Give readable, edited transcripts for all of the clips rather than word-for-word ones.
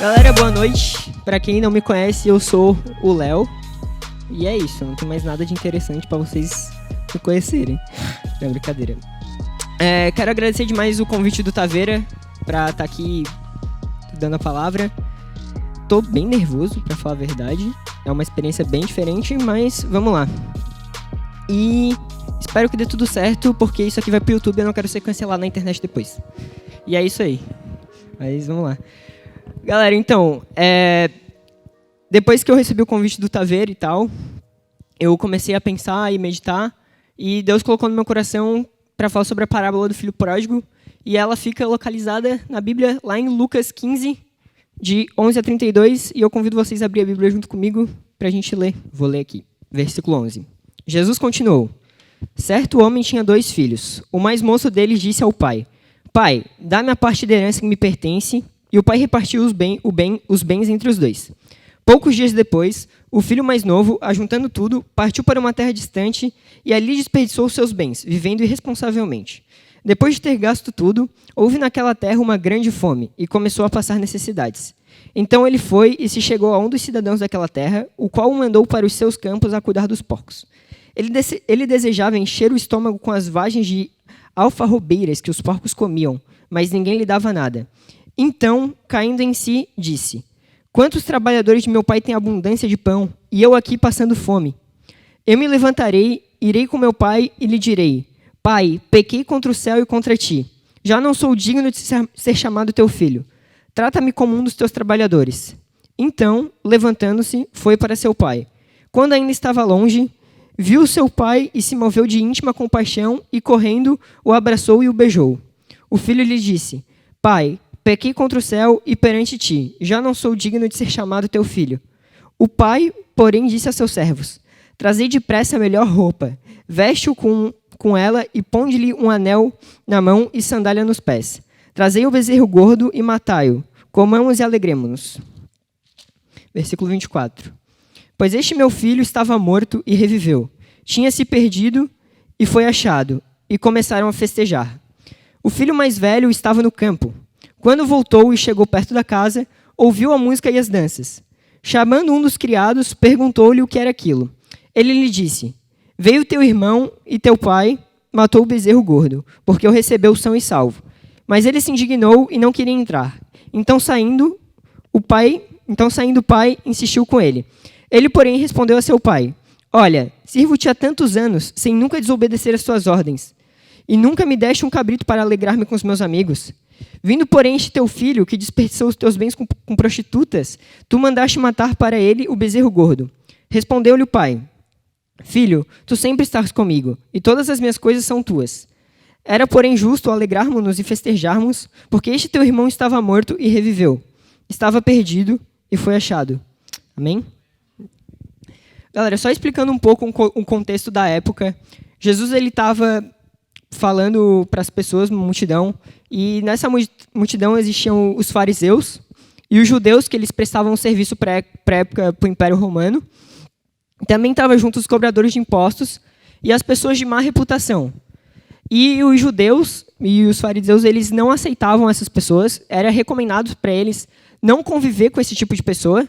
Galera, boa noite. Pra quem não me conhece, eu sou o Léo. E é isso, não tem mais nada de interessante pra vocês me conhecerem. Não, brincadeira. Quero agradecer demais o convite do Taveira pra estar aqui dando a palavra. Tô bem nervoso, pra falar a verdade. É uma experiência bem diferente, mas vamos lá. E espero que dê tudo certo, porque isso aqui vai pro YouTube e eu não quero ser cancelado na internet depois. E é isso aí. Mas vamos lá. Galera, então, depois que eu recebi o convite do Taveira e tal, eu comecei a pensar e meditar, e Deus colocou no meu coração para falar sobre a parábola do filho pródigo, e ela fica localizada na Bíblia, lá em Lucas 15, de 11 a 32, e eu convido vocês a abrir a Bíblia junto comigo para a gente ler. Vou ler aqui, versículo 11. Jesus continuou: certo homem tinha 2 filhos. O mais moço deles disse ao pai: Pai, dá-me a parte da herança que me pertence. E o pai repartiu os bens entre os 2. Poucos dias depois, o filho mais novo, ajuntando tudo, partiu para uma terra distante e ali desperdiçou seus bens, vivendo irresponsavelmente. Depois de ter gasto tudo, houve naquela terra uma grande fome e começou a passar necessidades. Então ele foi e se chegou a um dos cidadãos daquela terra, o qual o mandou para os seus campos a cuidar dos porcos. Ele desejava encher o estômago com as vagens de alfarrobeiras que os porcos comiam, mas ninguém lhe dava nada. Então, caindo em si, disse: quantos trabalhadores de meu pai têm abundância de pão, e eu aqui passando fome? Eu me levantarei, irei com meu pai e lhe direi: Pai, pequei contra o céu e contra ti. Já não sou digno de ser chamado teu filho. Trata-me como um dos teus trabalhadores. Então, levantando-se, foi para seu pai. Quando ainda estava longe, viu seu pai e se moveu de íntima compaixão e, correndo, o abraçou e o beijou. O filho lhe disse: Pai, pequei contra o céu e perante ti, já não sou digno de ser chamado teu filho. O pai, porém, disse a seus servos: trazei depressa a melhor roupa, veste-o com ela e ponde-lhe um anel na mão e sandália nos pés. Trazei o bezerro gordo e matai-o, comamos e alegremo-nos. Versículo 24. Pois este meu filho estava morto e reviveu, tinha se perdido e foi achado, e começaram a festejar. O filho mais velho estava no campo. Quando voltou e chegou perto da casa, ouviu a música e as danças. Chamando um dos criados, perguntou-lhe o que era aquilo. Ele lhe disse: veio teu irmão e teu pai matou o bezerro gordo, porque o recebeu são e salvo. Mas ele se indignou e não queria entrar. Então saindo o pai insistiu com ele. Ele, porém, respondeu a seu pai: olha, sirvo-te há tantos anos, sem nunca desobedecer às tuas ordens, e nunca me deste um cabrito para alegrar-me com os meus amigos. Vindo, porém, este teu filho, que desperdiçou os teus bens com prostitutas, tu mandaste matar para ele o bezerro gordo. Respondeu-lhe o pai: filho, tu sempre estás comigo, e todas as minhas coisas são tuas. Era, porém, justo alegrarmos-nos e festejarmos, porque este teu irmão estava morto e reviveu. Estava perdido e foi achado. Amém? Galera, só explicando um pouco o contexto da época, Jesus estava falando para as pessoas, uma multidão, e nessa multidão existiam os fariseus e os judeus, que eles prestavam serviço para a época para o Império Romano. Também estavam junto os cobradores de impostos e as pessoas de má reputação. E os judeus e os fariseus, eles não aceitavam essas pessoas, era recomendado para eles não conviver com esse tipo de pessoa.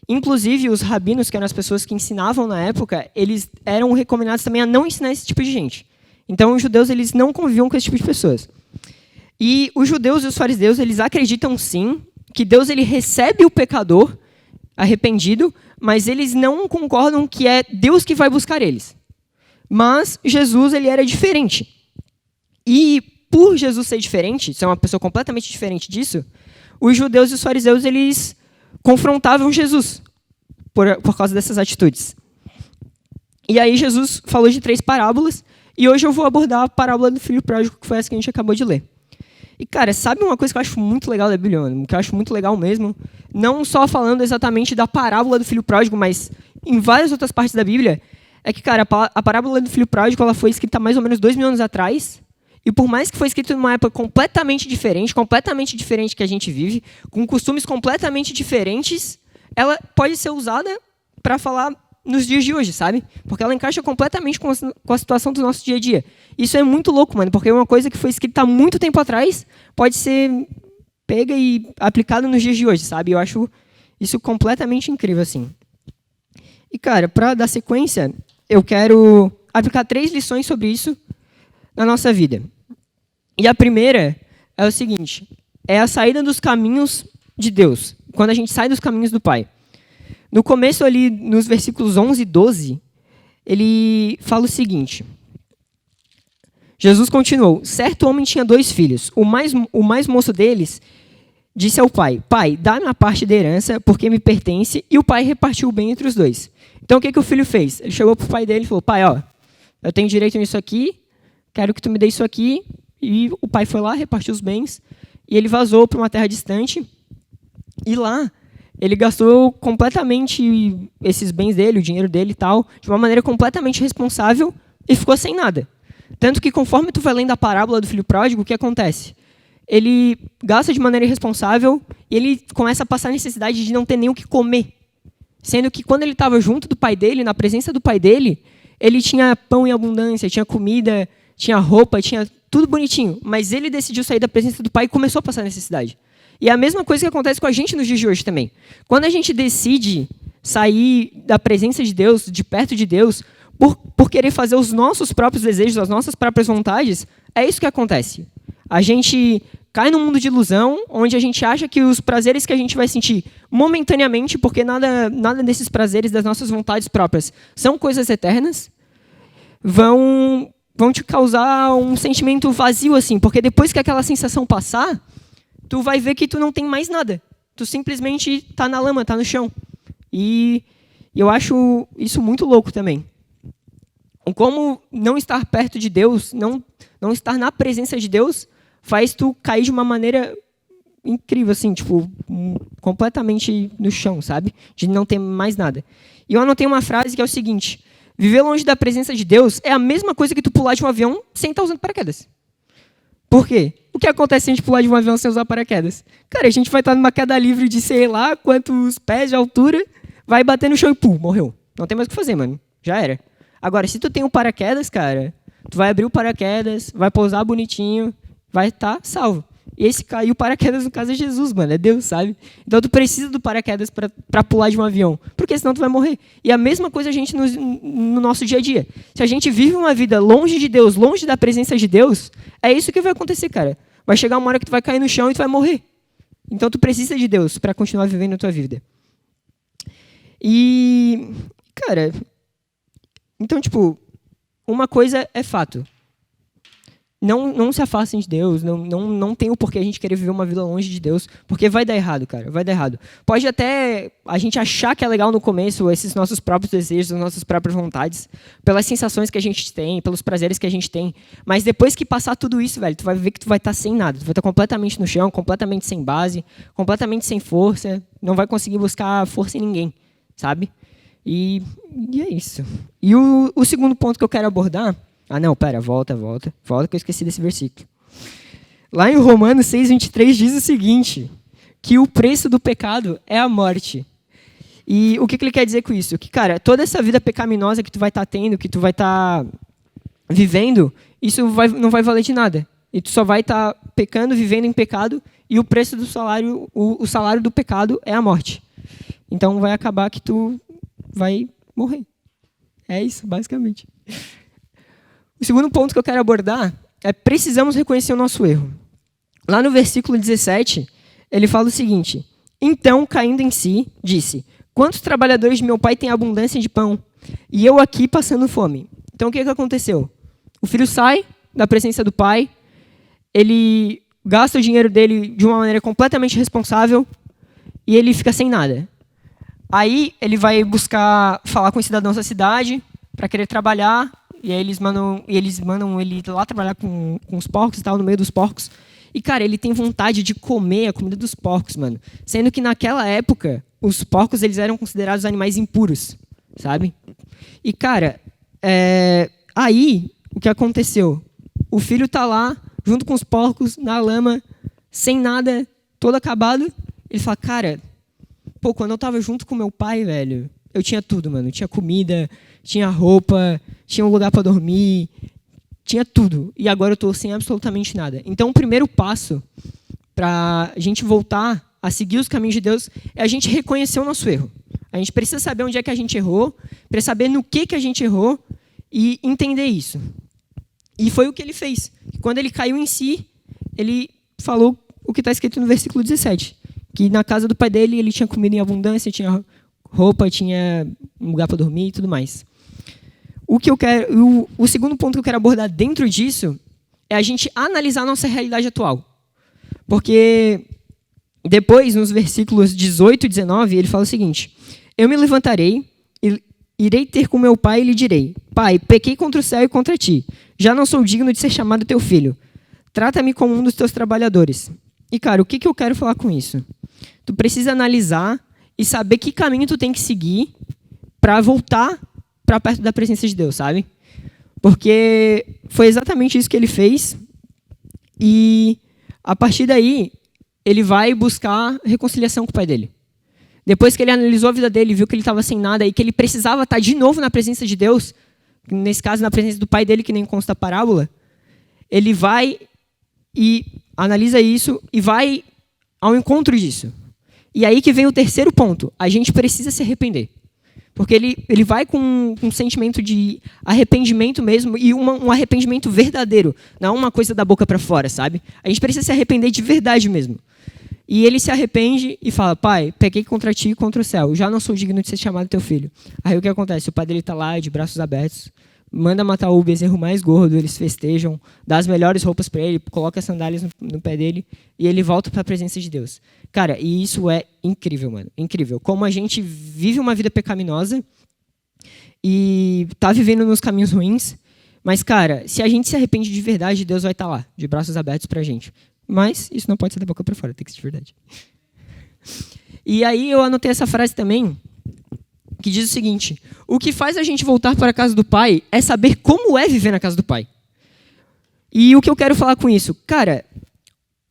Inclusive, os rabinos, que eram as pessoas que ensinavam na época, eles eram recomendados também a não ensinar esse tipo de gente. Então, os judeus, eles não conviviam com esse tipo de pessoas. E os judeus e os fariseus, eles acreditam sim que Deus ele recebe o pecador arrependido, mas eles não concordam que é Deus que vai buscar eles. Mas Jesus, ele era diferente. E por Jesus ser diferente, ser uma pessoa completamente diferente disso, os judeus e os fariseus, eles confrontavam Jesus por causa dessas atitudes. E aí Jesus falou de 3 parábolas, e hoje eu vou abordar a parábola do filho pródigo, que foi essa que a gente acabou de ler. E, cara, sabe uma coisa que eu acho muito legal da Bíblia, mano? Que eu acho muito legal mesmo? Não só falando exatamente da parábola do filho pródigo, mas em várias outras partes da Bíblia, é que, cara, a parábola do filho pródigo ela foi escrita há mais ou menos 2000 anos atrás, e por mais que foi escrita numa época completamente diferente que a gente vive, com costumes completamente diferentes, ela pode ser usada para falar nos dias de hoje, sabe? Porque ela encaixa completamente com a situação do nosso dia a dia. Isso é muito louco, mano, porque uma coisa que foi escrita há muito tempo atrás pode ser pega e aplicado nos dias de hoje, sabe? Eu acho isso completamente incrível, assim. E, cara, para dar sequência, eu quero aplicar 3 lições sobre isso na nossa vida. E a primeira é o seguinte, é a saída dos caminhos de Deus, quando a gente sai dos caminhos do Pai. No começo ali, nos versículos 11 e 12, ele fala o seguinte, Jesus continuou, certo homem tinha 2 filhos, o mais moço deles disse ao pai, pai, dá-me a parte da herança, porque me pertence, e o pai repartiu o bem entre os 2. Então, o que o filho fez? Ele chegou para o pai dele e falou, pai, ó, eu tenho direito nisso aqui, quero que tu me dê isso aqui, e o pai foi lá, repartiu os bens, e ele vazou para uma terra distante, e lá ele gastou completamente esses bens dele, o dinheiro dele e tal, de uma maneira completamente responsável, e ficou sem nada. Tanto que, conforme tu vai lendo a parábola do filho pródigo, o que acontece? Ele gasta de maneira irresponsável e ele começa a passar a necessidade de não ter nem o que comer. Sendo que quando ele estava junto do pai dele, na presença do pai dele, ele tinha pão em abundância, tinha comida, tinha roupa, tinha tudo bonitinho. Mas ele decidiu sair da presença do pai e começou a passar necessidade. E é a mesma coisa que acontece com a gente nos dias de hoje também. Quando a gente decide sair da presença de Deus, de perto de Deus, por querer fazer os nossos próprios desejos, as nossas próprias vontades, é isso que acontece. A gente cai num mundo de ilusão, onde a gente acha que os prazeres que a gente vai sentir momentaneamente, porque nada desses prazeres das nossas vontades próprias são coisas eternas, vão te causar um sentimento vazio, assim, porque depois que aquela sensação passar, tu vai ver que tu não tem mais nada. Tu simplesmente tá na lama, tá no chão. E eu acho isso muito louco também. Como não estar perto de Deus, não estar na presença de Deus, faz tu cair de uma maneira incrível, assim, tipo, completamente no chão, sabe? De não ter mais nada. E eu anotei uma frase que é o seguinte, viver longe da presença de Deus é a mesma coisa que tu pular de um avião sem estar usando paraquedas. Por quê? O que acontece se a gente pular de um avião sem usar paraquedas? Cara, a gente vai estar numa queda livre de sei lá quantos pés de altura, vai bater no chão e pum, morreu. Não tem mais o que fazer, mano. Já era. Agora, se tu tem um paraquedas, cara, tu vai abrir o paraquedas, vai pousar bonitinho, vai estar salvo. E esse caiu o paraquedas no caso é Jesus, mano, é Deus, sabe? Então tu precisa do paraquedas para pular de um avião, porque senão tu vai morrer. E a mesma coisa a gente no nosso dia a dia. Se a gente vive uma vida longe de Deus, longe da presença de Deus, é isso que vai acontecer, cara. Vai chegar uma hora que tu vai cair no chão e tu vai morrer. Então tu precisa de Deus para continuar vivendo a tua vida. E, cara, então, tipo, uma coisa é fato. Não se afastem de Deus, não tem o porquê a gente querer viver uma vida longe de Deus, porque vai dar errado, cara, vai dar errado. Pode até a gente achar que é legal no começo, esses nossos próprios desejos, as nossas próprias vontades, pelas sensações que a gente tem, pelos prazeres que a gente tem, mas depois que passar tudo isso, velho, tu vai ver que tu vai estar sem nada, tu vai estar completamente no chão, completamente sem base, completamente sem força, não vai conseguir buscar força em ninguém, sabe? E é isso. E o segundo ponto que eu quero abordar... Ah, não, pera, volta, que eu esqueci desse versículo. Lá em Romanos 6:23 diz o seguinte, que o preço do pecado é a morte. E o que ele quer dizer com isso? Que, cara, toda essa vida pecaminosa que tu vai estar tendo, que tu vai estar vivendo, isso não vai valer de nada. E tu só vai estar pecando, vivendo em pecado, e o preço do salário, o salário do pecado é a morte. Então vai acabar que tu vai morrer. É isso, basicamente. O segundo ponto que eu quero abordar é precisamos reconhecer o nosso erro. Lá no versículo 17, ele fala o seguinte, então, caindo em si, disse, quantos trabalhadores de meu pai têm abundância de pão, e eu aqui passando fome? Então, o que aconteceu? O filho sai da presença do pai, ele gasta o dinheiro dele de uma maneira completamente irresponsável, e ele fica sem nada. Aí, ele vai buscar falar com os cidadãos da cidade, para querer trabalhar, e aí eles mandam ele lá trabalhar com os porcos e tal, no meio dos porcos. E, cara, ele tem vontade de comer a comida dos porcos, mano. Sendo que naquela época, os porcos eles eram considerados animais impuros, sabe? E, cara, aí, o que aconteceu? O filho tá lá, junto com os porcos, na lama, sem nada, todo acabado. Ele fala, cara, pô, quando eu tava junto com meu pai, velho, eu tinha tudo, mano. Tinha comida, tinha roupa, tinha um lugar para dormir, tinha tudo. E agora eu estou sem absolutamente nada. Então, o primeiro passo para a gente voltar a seguir os caminhos de Deus, é a gente reconhecer o nosso erro. A gente precisa saber onde é que a gente errou, precisa saber no que a gente errou e entender isso. E foi o que ele fez. Quando ele caiu em si, ele falou o que está escrito no versículo 17, que na casa do pai dele ele tinha comida em abundância, tinha roupa, tinha um lugar para dormir e tudo mais. O segundo ponto que eu quero abordar dentro disso é a gente analisar a nossa realidade atual. Porque depois, nos versículos 18 e 19, ele fala o seguinte: eu me levantarei, irei ter com meu pai e lhe direi: Pai, pequei contra o céu e contra ti. Já não sou digno de ser chamado teu filho. Trata-me como um dos teus trabalhadores. E, cara, o que eu quero falar com isso? Tu precisa analisar e saber que caminho tu tem que seguir para voltar para perto da presença de Deus, sabe? Porque foi exatamente isso que ele fez. E, a partir daí, ele vai buscar reconciliação com o pai dele. Depois que ele analisou a vida dele, viu que ele estava sem nada e que ele precisava estar de novo na presença de Deus, nesse caso, na presença do pai dele, que nem consta a parábola, ele vai e analisa isso e vai ao encontro disso. E aí que vem o terceiro ponto. A gente precisa se arrepender. Porque ele vai com um sentimento de arrependimento mesmo e um arrependimento verdadeiro. Não uma coisa da boca para fora, sabe? A gente precisa se arrepender de verdade mesmo. E ele se arrepende e fala: Pai, pequei contra ti e contra o céu. Já não sou digno de ser chamado teu filho. Aí o que acontece? O pai dele está lá de braços abertos, manda matar o bezerro mais gordo, eles festejam, dá as melhores roupas para ele, coloca as sandálias no pé dele e ele volta para a presença de Deus. Cara, e isso é incrível, mano. Incrível. Como a gente vive uma vida pecaminosa e tá vivendo nos caminhos ruins, mas, cara, se a gente se arrepende de verdade, Deus vai estar lá, de braços abertos pra gente. Mas isso não pode ser da boca para fora, tem que ser de verdade. E aí eu anotei essa frase também, que diz o seguinte: o que faz a gente voltar para a casa do Pai é saber como é viver na casa do Pai. E o que eu quero falar com isso? Cara,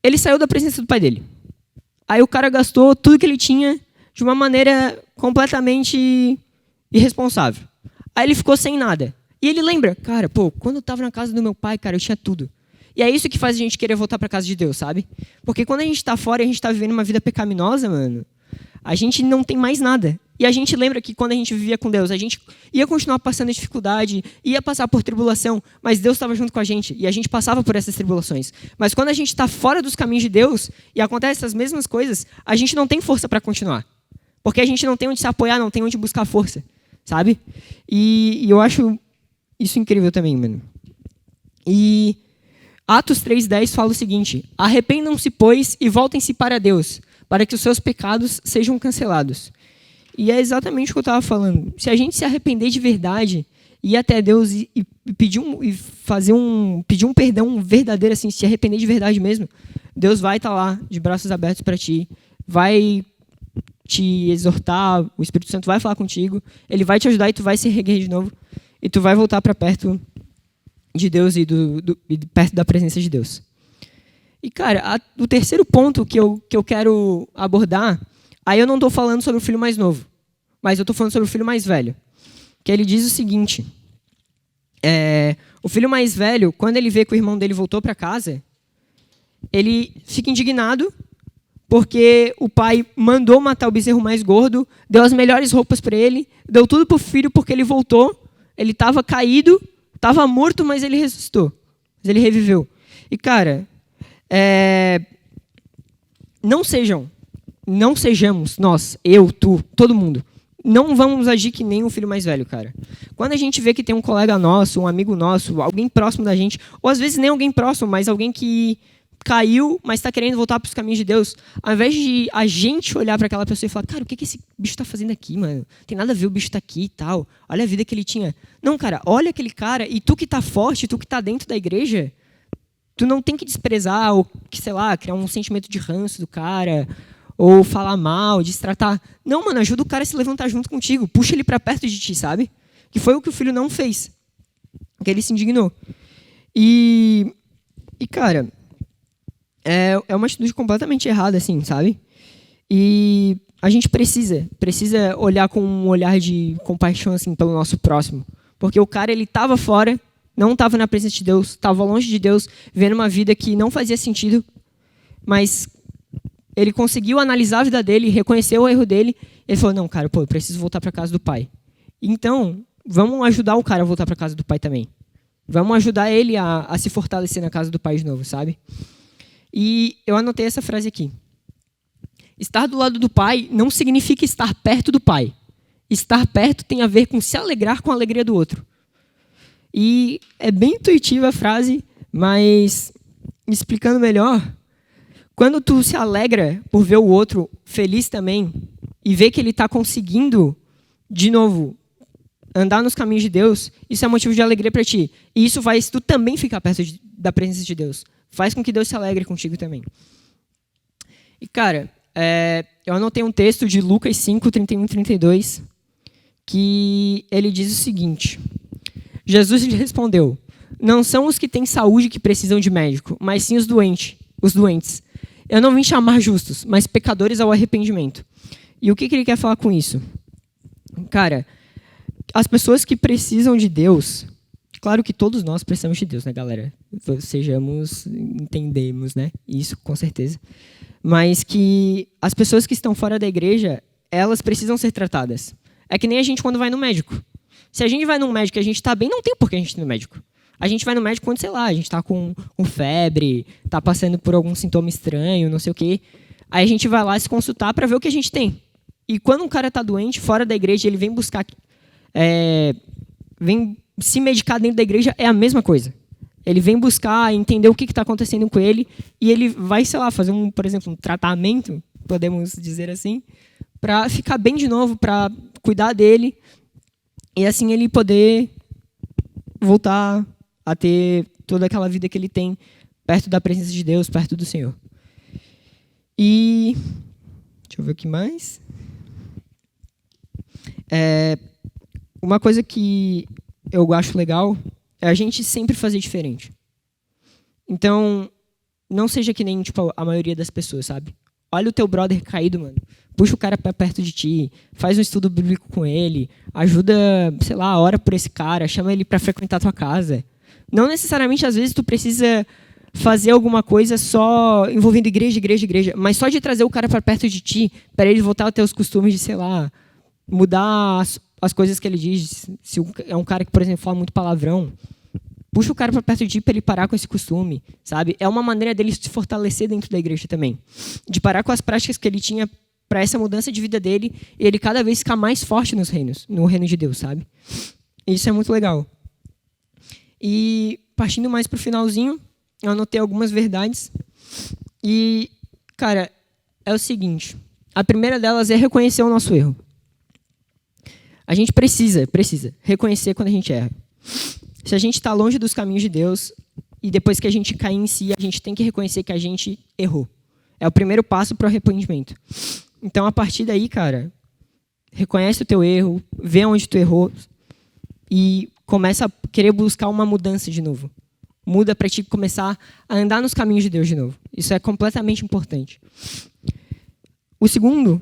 ele saiu da presença do pai dele. Aí o cara gastou tudo que ele tinha de uma maneira completamente irresponsável. Aí ele ficou sem nada. E ele lembra: cara, quando eu estava na casa do meu pai, cara, eu tinha tudo. E é isso que faz a gente querer voltar para a casa de Deus, sabe? Porque quando a gente está fora e a gente está vivendo uma vida pecaminosa, mano, a gente não tem mais nada. E a gente lembra que quando a gente vivia com Deus, a gente ia continuar passando dificuldade, ia passar por tribulação, mas Deus estava junto com a gente e a gente passava por essas tribulações. Mas quando a gente está fora dos caminhos de Deus e acontecem as mesmas coisas, a gente não tem força para continuar. Porque a gente não tem onde se apoiar, não tem onde buscar força, sabe? E eu acho isso incrível também, mano. E Atos 3:10 fala o seguinte: arrependam-se, pois, e voltem-se para Deus, para que os seus pecados sejam cancelados. E é exatamente o que eu estava falando. Se a gente se arrepender de verdade, ir até Deus e pedir pedir um perdão verdadeiro, assim, se arrepender de verdade mesmo, Deus vai estar lá, de braços abertos para ti, vai te exortar, o Espírito Santo vai falar contigo, ele vai te ajudar e tu vai se reerguer de novo, e tu vai voltar para perto de Deus e perto da presença de Deus. E, cara, o terceiro ponto que eu quero abordar, aí eu não estou falando sobre o filho mais novo, mas eu estou falando sobre o filho mais velho. Que ele diz o seguinte: o filho mais velho, quando ele vê que o irmão dele voltou para casa, ele fica indignado, porque o pai mandou matar o bezerro mais gordo, deu as melhores roupas para ele, deu tudo para o filho porque ele voltou, ele estava caído, estava morto, mas ele ressuscitou, mas ele reviveu. E, cara, não sejamos nós, eu, tu, todo mundo, não vamos agir que nem o filho mais velho, cara. Quando a gente vê que tem um colega nosso, um amigo nosso, alguém próximo da gente, ou às vezes nem alguém próximo, mas alguém que caiu, mas está querendo voltar para os caminhos de Deus, ao invés de a gente olhar para aquela pessoa e falar: cara, o que esse bicho está fazendo aqui, mano? Tem nada a ver, o bicho está aqui e tal. Olha a vida que ele tinha. Não, cara, olha aquele cara, e tu que está forte, tu que está dentro da igreja, tu não tem que desprezar ou, sei lá, criar um sentimento de ranço do cara, ou falar mal, destratar. Não, mano, ajuda o cara a se levantar junto contigo. Puxa ele para perto de ti, sabe? Que foi o que o filho não fez. Que ele se indignou. E cara, é uma atitude completamente errada, assim, sabe? E a gente precisa olhar com um olhar de compaixão, assim, pelo nosso próximo. Porque o cara, ele estava fora, não estava na presença de Deus, estava longe de Deus, vivendo uma vida que não fazia sentido, mas ele conseguiu analisar a vida dele, reconheceu o erro dele, ele falou, não, cara, eu preciso voltar para casa do pai. Então, vamos ajudar o cara a voltar para casa do pai também. Vamos ajudar ele a se fortalecer na casa do pai de novo, sabe? E eu anotei essa frase aqui. Estar do lado do pai não significa estar perto do pai. Estar perto tem a ver com se alegrar com a alegria do outro. E é bem intuitiva a frase, mas explicando melhor, quando tu se alegra por ver o outro feliz também e ver que ele está conseguindo, de novo, andar nos caminhos de Deus, isso é motivo de alegria para ti. E isso faz tu também ficar perto da presença de Deus. Faz com que Deus se alegre contigo também. E, cara, eu anotei um texto de Lucas 5, 31 e 32, que ele diz o seguinte: Jesus lhe respondeu, não são os que têm saúde que precisam de médico, mas sim os doentes. Eu não vim chamar justos, mas pecadores ao arrependimento. E o que ele quer falar com isso? Cara, as pessoas que precisam de Deus, claro que todos nós precisamos de Deus, né, galera? Entendemos, né? Isso, com certeza. Mas que as pessoas que estão fora da igreja, elas precisam ser tratadas. É que nem a gente quando vai no médico. Se a gente vai num médico e a gente está bem, não tem por que a gente ir no médico. A gente vai no médico quando, sei lá, a gente está com febre, está passando por algum sintoma estranho, não sei o quê. Aí a gente vai lá se consultar para ver o que a gente tem. E quando um cara está doente, fora da igreja, ele vem buscar... vem se medicar dentro da igreja, é a mesma coisa. Ele vem buscar entender o que está acontecendo com ele e ele vai, sei lá, fazer, por exemplo, um tratamento, podemos dizer assim, para ficar bem de novo, para cuidar dele e assim ele poder voltar a ter toda aquela vida que ele tem perto da presença de Deus, perto do Senhor. E deixa eu ver o que mais. Uma coisa que eu acho legal é a gente sempre fazer diferente. Então, não seja que nem a maioria das pessoas, sabe? Olha o teu brother caído, mano. Puxa o cara pra perto de ti, faz um estudo bíblico com ele, ajuda, sei lá, ora por esse cara, chama ele para frequentar a tua casa. Não necessariamente, às vezes, tu precisa fazer alguma coisa só envolvendo igreja, mas só de trazer o cara para perto de ti, para ele voltar a ter os costumes de, sei lá, mudar as coisas que ele diz. Se é um cara que, por exemplo, fala muito palavrão, puxa o cara para perto de ti para ele parar com esse costume, sabe? É uma maneira dele se fortalecer dentro da igreja também. De parar com as práticas que ele tinha para essa mudança de vida dele e ele cada vez ficar mais forte no reino de Deus, sabe? Isso é muito legal. E partindo mais para o finalzinho, eu anotei algumas verdades. E, cara, é o seguinte. A primeira delas é reconhecer o nosso erro. A gente precisa reconhecer quando a gente erra. Se a gente está longe dos caminhos de Deus e depois que a gente cair em si, a gente tem que reconhecer que a gente errou. É o primeiro passo para o arrependimento. Então, a partir daí, cara, reconhece o teu erro, vê onde tu errou e começa a querer buscar uma mudança de novo. Muda para ti começar a andar nos caminhos de Deus de novo. Isso é completamente importante. O segundo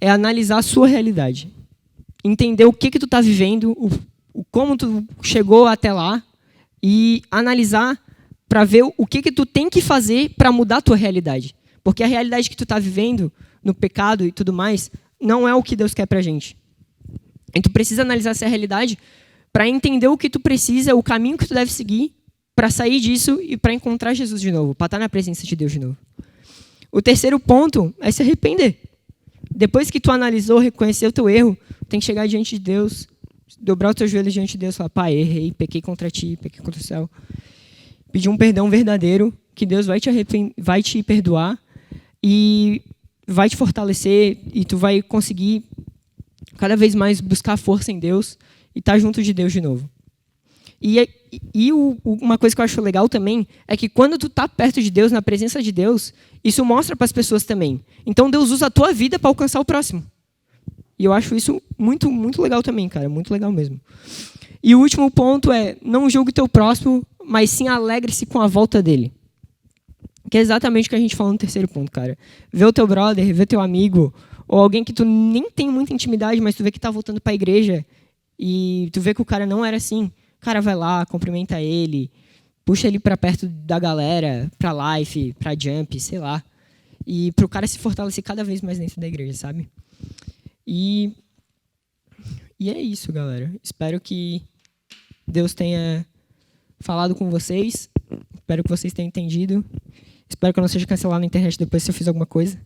é analisar a sua realidade. Entender o que tu está vivendo, como tu chegou até lá e analisar para ver o que tu tem que fazer para mudar a tua realidade. Porque a realidade que tu está vivendo no pecado e tudo mais não é o que Deus quer para a gente. E tu precisa analisar essa realidade para entender o que tu precisa, o caminho que tu deve seguir para sair disso e para encontrar Jesus de novo, para estar na presença de Deus de novo. O terceiro ponto é se arrepender. Depois que tu analisou, reconheceu o teu erro, tem que chegar diante de Deus, dobrar os teus joelhos diante de Deus e falar, pai, errei, pequei contra ti, pequei contra o céu. Pedir um perdão verdadeiro, que Deus vai te perdoar e vai te fortalecer e tu vai conseguir cada vez mais buscar força em Deus e estar junto de Deus de novo. Uma coisa que eu acho legal também é que quando tu tá perto de Deus, na presença de Deus, isso mostra para as pessoas também. Então Deus usa a tua vida para alcançar o próximo. E eu acho isso muito, muito legal também, cara. Muito legal mesmo. E o último ponto é, não julgue o teu próximo, mas sim alegre-se com a volta dele. Que é exatamente o que a gente falou no terceiro ponto, cara. Ver o teu brother, ver teu amigo, ou alguém que tu nem tem muita intimidade, mas tu vê que tá voltando para a igreja, e tu vê que o cara não era assim. Cara, vai lá, cumprimenta ele, puxa ele pra perto da galera, pra life, pra jump, sei lá. E pro cara se fortalecer cada vez mais dentro da igreja, sabe? E é isso, galera. Espero que Deus tenha falado com vocês. Espero que vocês tenham entendido. Espero que eu não seja cancelado na internet depois se eu fiz alguma coisa.